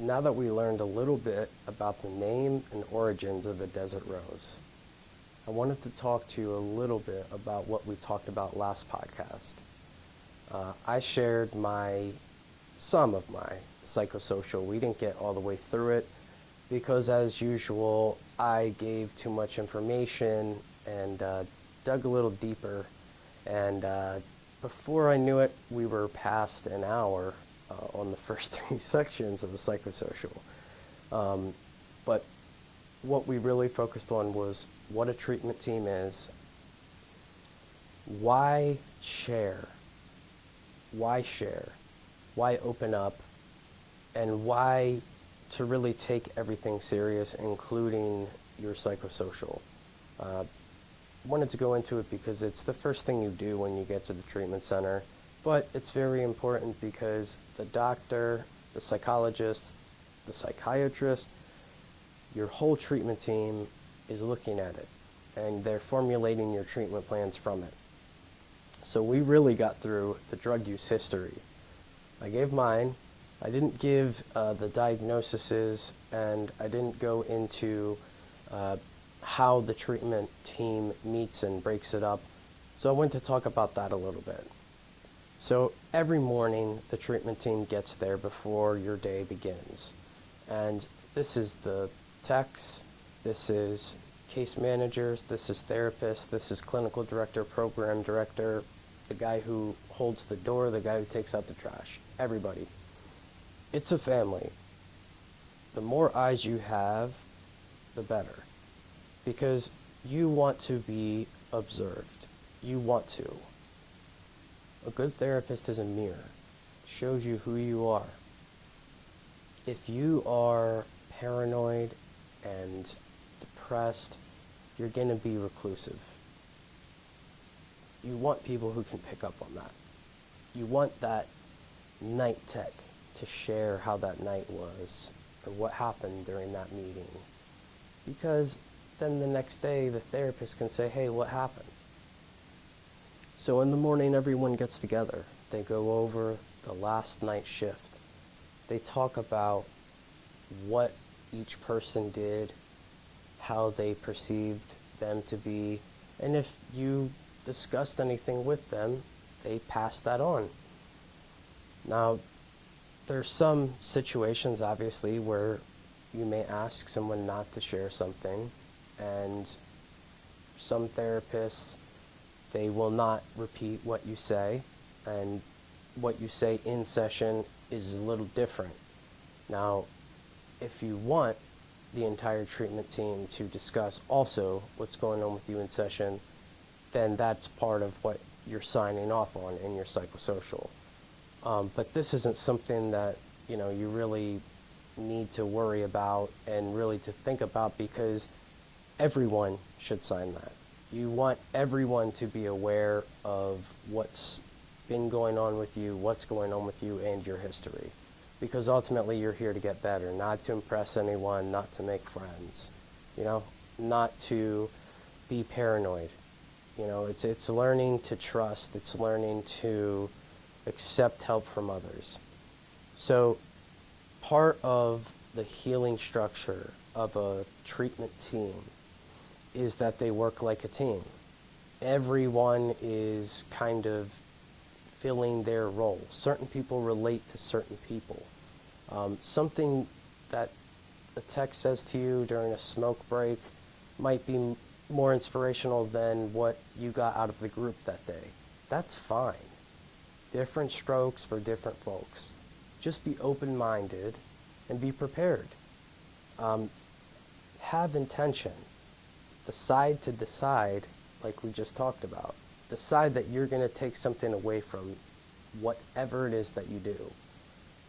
now that we learned a little bit about the name and origins of the desert rose, I wanted to talk to you a little bit about what we talked about last podcast. I shared some of my psychosocial. We didn't get all the way through it because, as usual, I gave too much information and dug a little deeper. And before I knew it, we were past an hour on the first three sections of the psychosocial. But what we really focused on was what a treatment team is, why share, why open up, and why to really take everything serious, including your psychosocial. Wanted to go into it because it's the first thing you do when you get to the treatment center, but it's very important because the doctor, the psychologist, the psychiatrist, your whole treatment team is looking at it, and they're formulating your treatment plans from it. So we really got through the drug use history. I gave mine. I didn't give the diagnoses, and I didn't go into how the treatment team meets and breaks it up. So I went to talk about that a little bit. So every morning, the treatment team gets there before your day begins. And this is the techs, this is case managers, this is therapists, this is clinical director, program director, the guy who holds the door, the guy who takes out the trash, everybody. It's a family. The more eyes you have, the better. Because you want to be observed. You want to. A good therapist is a mirror. Shows you who you are. If you are paranoid and depressed, you're going to be reclusive. You want people who can pick up on that. You want that night tech to share how that night was or what happened during that meeting. Because then the next day the therapist can say, hey, what happened? So in the morning everyone gets together. They go over the last night shift. They talk about what each person did, how they perceived them to be, and if you discussed anything with them, they pass that on. Now, there's some situations, obviously, where you may ask someone not to share something, and some therapists, they will not repeat what you say, and what you say in session is a little different. Now, if you want the entire treatment team to discuss also what's going on with you in session, then that's part of what you're signing off on in your psychosocial. But this isn't something that you really need to worry about and really to think about, because everyone should sign that. You want everyone to be aware of what's been going on with you, what's going on with you, and your history. Because ultimately you're here to get better, not to impress anyone, not to make friends, not to be paranoid. It's learning to trust, it's learning to accept help from others. So part of the healing structure of a treatment team is that they work like a team. Everyone is kind of filling their role. Certain people relate to certain people. Something that the tech says to you during a smoke break might be more inspirational than what you got out of the group that day. That's fine. Different strokes for different folks. Just be open-minded and be prepared. Have intention. Decide to decide, like we just talked about. Decide that you're going to take something away from whatever it is that you do.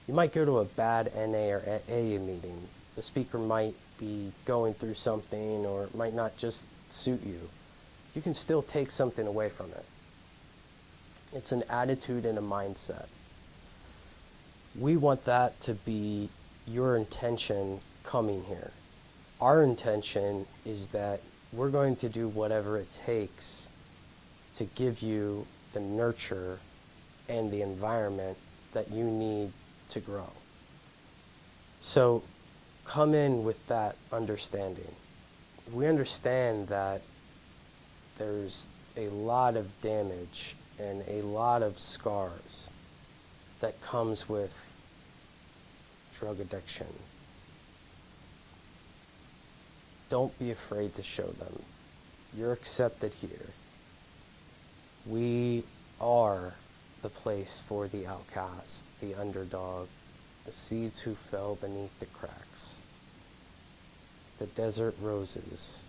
You might go to a bad NA or AA meeting. The speaker might be going through something, or it might not just suit you. You can still take something away from it. It's an attitude and a mindset. We want that to be your intention coming here. Our intention is that we're going to do whatever it takes to give you the nurture and the environment that you need to grow. So come in with that understanding. We understand that there's a lot of damage and a lot of scars that comes with drug addiction. Don't be afraid to show them. You're accepted here. We are the place for the outcast, the underdog, the seeds who fell beneath the cracks, the desert roses